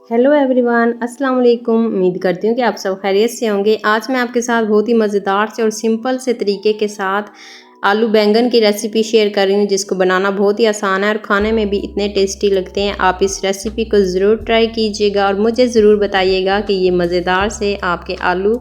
Hello everyone, अस्सलाम वालेकुम। उम्मीद करती हूँ कि आप सब खैरियत से होंगे। आज मैं आपके साथ बहुत ही मज़ेदार से और सिंपल से तरीके के साथ आलू बैंगन की रेसिपी शेयर कर रही हूँ, जिसको बनाना बहुत ही आसान है और खाने में भी इतने टेस्टी लगते हैं। आप इस रेसिपी को ज़रूर ट्राई कीजिएगा और मुझे ज़रूर बताइएगा कि ये मज़ेदार से आपके आलू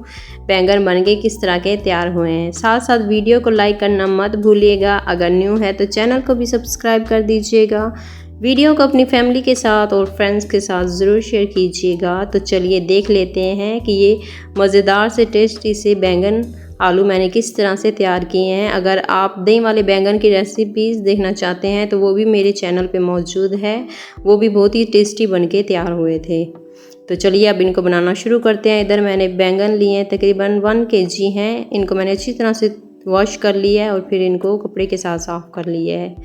बैंगन बन के किस तरह के तैयार हुए हैं। साथ साथ वीडियो को लाइक करना मत भूलिएगा। अगर न्यू है तो चैनल को भी सब्सक्राइब कर दीजिएगा। वीडियो को अपनी फैमिली के साथ और फ्रेंड्स के साथ ज़रूर शेयर कीजिएगा। तो चलिए देख लेते हैं कि ये मज़ेदार से टेस्टी से बैंगन आलू मैंने किस तरह से तैयार किए हैं। अगर आप दही वाले बैंगन की रेसिपीज़ देखना चाहते हैं तो वो भी मेरे चैनल पे मौजूद है। वो भी बहुत ही टेस्टी बन के तैयार हुए थे। तो चलिए अब इनको बनाना शुरू करते हैं। इधर मैंने बैंगन लिए हैं, तकरीबन 1 kg हैं। इनको मैंने अच्छी तरह से वॉश कर लिया है और फिर इनको कपड़े के साथ साफ़ कर लिया है।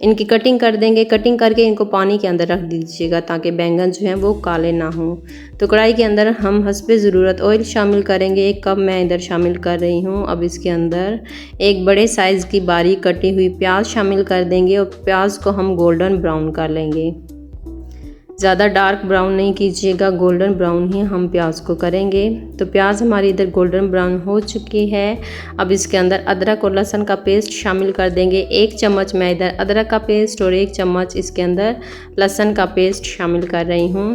इनकी कटिंग कर देंगे। कटिंग करके इनको पानी के अंदर रख दीजिएगा ताकि बैंगन जो हैं वो काले ना हों। तो कढ़ाई के अंदर हम हस्बे ज़रूरत ऑयल शामिल करेंगे। 1 कप मैं इधर शामिल कर रही हूँ। अब इसके अंदर एक बड़े साइज़ की बारीक कटी हुई प्याज शामिल कर देंगे और प्याज को हम गोल्डन ब्राउन कर लेंगे। ज़्यादा डार्क ब्राउन नहीं कीजिएगा, गोल्डन ब्राउन ही हम प्याज को करेंगे। तो प्याज हमारी इधर गोल्डन ब्राउन हो चुकी है। अब इसके अंदर अदरक और लहसुन का पेस्ट शामिल कर देंगे। 1 चम्मच मैं इधर अदरक का पेस्ट और 1 चम्मच इसके अंदर लहसुन का पेस्ट शामिल कर रही हूँ।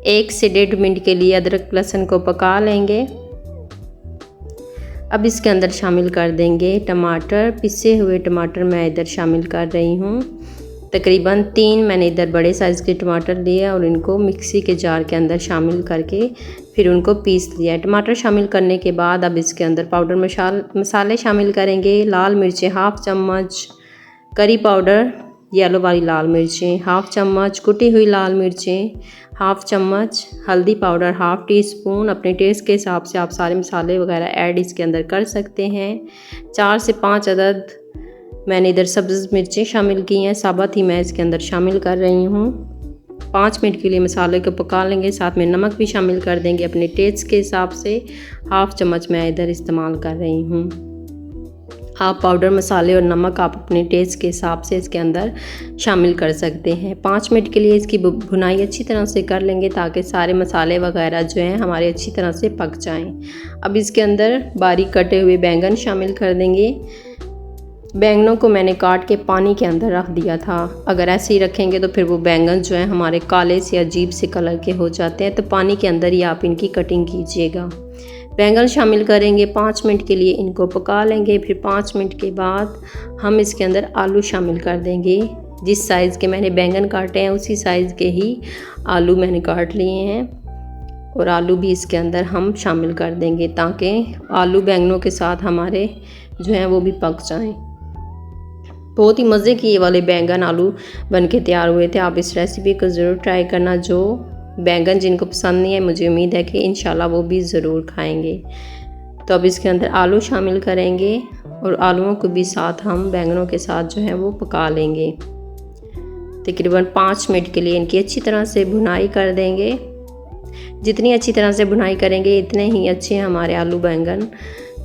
1 से 1.5 मिनट के लिए अदरक लहसुन को पका लेंगे। अब इसके अंदर शामिल कर देंगे टमाटर। पिसे हुए टमाटर मैं इधर शामिल कर रही हूँ। तकरीबन 3 मैंने इधर बड़े साइज़ के टमाटर लिए और इनको मिक्सी के जार के अंदर शामिल करके फिर उनको पीस लिया। टमाटर शामिल करने के बाद अब इसके अंदर पाउडर मसाले शामिल करेंगे। लाल मिर्चें 1/2 चम्मच, करी पाउडर येलो वाली लाल मिर्चें 1/2 चम्मच, कुटी हुई लाल मिर्चें 1/2 चम्मच, हल्दी पाउडर 1/2 टीस्पून। अपने टेस्ट के हिसाब से आप सारे मसाले वगैरह ऐड इसके अंदर कर सकते हैं। 4 से 5 अदद मैंने इधर सब्ज़ मिर्चें शामिल की हैं, साबुत ही मैं इसके अंदर शामिल कर रही हूँ। 5 मिनट के लिए मसाले को पका लेंगे। साथ में नमक भी शामिल कर देंगे अपने टेस्ट के हिसाब से। 1/2 चम्मच मैं इधर इस्तेमाल कर रही हूँ। आप पाउडर मसाले और नमक आप अपने टेस्ट के हिसाब से इसके अंदर शामिल कर सकते हैं। 5 मिनट के लिए इसकी भुनाई अच्छी तरह से कर लेंगे ताकि सारे मसाले वगैरह जो हैं हमारे अच्छी तरह से पक जाएं। अब इसके अंदर बारीक कटे हुए बैंगन शामिल कर देंगे। बैंगनों को मैंने काट के पानी के अंदर रख दिया था। अगर ऐसे ही रखेंगे तो फिर वो बैंगन जो है हमारे काले से अजीब से कलर के हो जाते हैं। तो पानी के अंदर ही आप इनकी कटिंग कीजिएगा। बैंगन शामिल करेंगे, 5 मिनट के लिए इनको पका लेंगे। फिर 5 मिनट के बाद हम इसके अंदर आलू शामिल कर देंगे। जिस साइज़ के मैंने बैंगन काटे हैं उसी साइज़ के ही आलू मैंने काट लिए हैं और आलू भी इसके अंदर हम शामिल कर देंगे ताकि आलू बैंगनों के साथ हमारे जो हैं वो भी पक जाएं। बहुत ही मज़े की ये वाले बैंगन आलू बन के तैयार हुए थे। आप इस रेसिपी को ज़रूर ट्राई करना। जो बैंगन जिनको पसंद नहीं है, मुझे उम्मीद है कि इंशाल्लाह वो भी ज़रूर खाएंगे। तो अब इसके अंदर आलू शामिल करेंगे और आलूओं को भी साथ हम बैंगनों के साथ जो है वो पका लेंगे। तकरीबन 5 मिनट के लिए इनकी अच्छी तरह से भुनाई कर देंगे। जितनी अच्छी तरह से भुनाई करेंगे इतने ही अच्छे हमारे आलू बैंगन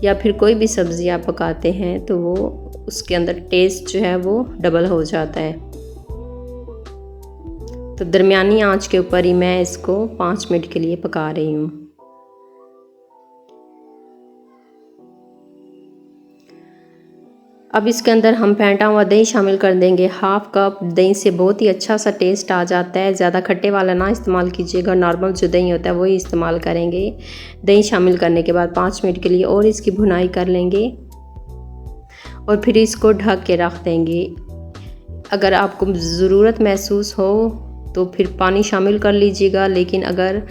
या फिर कोई भी सब्ज़ी आप पकाते हैं तो वो उसके अंदर टेस्ट जो है वो डबल हो जाता है। तो दरमियानी आंच के ऊपर ही मैं इसको 5 मिनट के लिए पका रही हूँ। अब इसके अंदर हम फेंटा हुआ दही शामिल कर देंगे। 1/2 कप दही से बहुत ही अच्छा सा टेस्ट आ जाता है। ज़्यादा खट्टे वाला ना इस्तेमाल कीजिएगा, नॉर्मल जो दही होता है वही इस्तेमाल करेंगे। दही शामिल करने के बाद 5 मिनट के लिए और इसकी भुनाई कर लेंगे और फिर इसको ढक के रख देंगे। अगर आपको ज़रूरत महसूस हो तो फिर पानी शामिल कर लीजिएगा, लेकिन अगर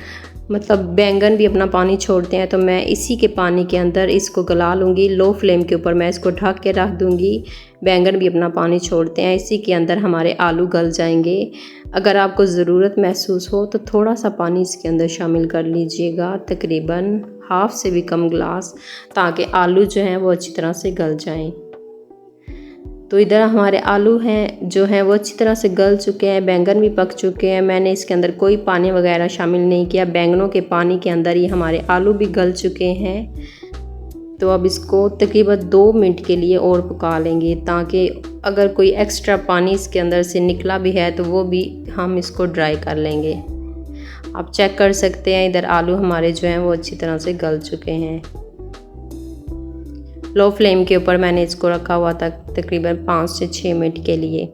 बैंगन भी अपना पानी छोड़ते हैं तो मैं इसी के पानी के अंदर इसको गला लूँगी। लो फ्लेम के ऊपर मैं इसको ढक के रख दूँगी। बैंगन भी अपना पानी छोड़ते हैं, इसी के अंदर हमारे आलू गल जाएंगे। अगर आपको ज़रूरत महसूस हो तो थोड़ा सा पानी इसके अंदर शामिल कर लीजिएगा, तकरीबन 1/2 से भी कम गिलास, ताकि आलू जो हैं वो अच्छी तरह से गल जाएं। तो इधर हमारे आलू हैं जो हैं वो अच्छी तरह से गल चुके हैं, बैंगन भी पक चुके हैं। मैंने इसके अंदर कोई पानी वगैरह शामिल नहीं किया। बैंगनों के पानी के अंदर ही हमारे आलू भी गल चुके हैं। तो अब इसको तकरीबन 2 मिनट के लिए और पका लेंगे ताकि अगर कोई एक्स्ट्रा पानी इसके अंदर से निकला भी है तो वो भी हम इसको ड्राई कर लेंगे। आप चेक कर सकते हैं इधर आलू हमारे जो हैं वो अच्छी तरह से गल चुके हैं। लो फ्लेम के ऊपर मैंने इसको रखा हुआ था तकरीबन 5 से 6 मिनट के लिए।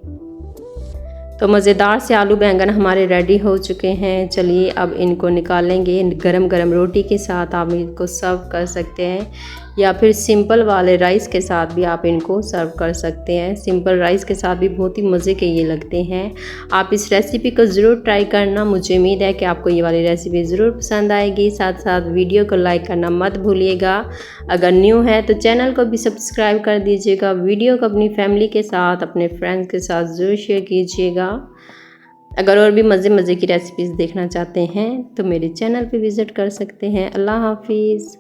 तो मज़ेदार से आलू बैंगन हमारे रेडी हो चुके हैं। चलिए अब इनको निकालेंगे। गरम गरम रोटी के साथ आप इनको सर्व कर सकते हैं या फिर सिंपल वाले राइस के साथ भी आप इनको सर्व कर सकते हैं। सिंपल राइस के साथ भी बहुत ही मज़े के ये लगते हैं। आप इस रेसिपी को ज़रूर ट्राई करना। मुझे उम्मीद है कि आपको ये वाली रेसिपी ज़रूर पसंद आएगी। साथ साथ वीडियो को लाइक करना मत भूलिएगा। अगर न्यू है तो चैनल को भी सब्सक्राइब कर दीजिएगा। वीडियो को अपनी फैमिली के साथ, अपने फ्रेंड्स के साथ ज़रूर शेयर कीजिएगा। अगर और भी मज़े की रेसिपीज़ देखना चाहते हैं तो मेरे चैनल पे विज़िट कर सकते हैं। अल्लाह हाफिज़।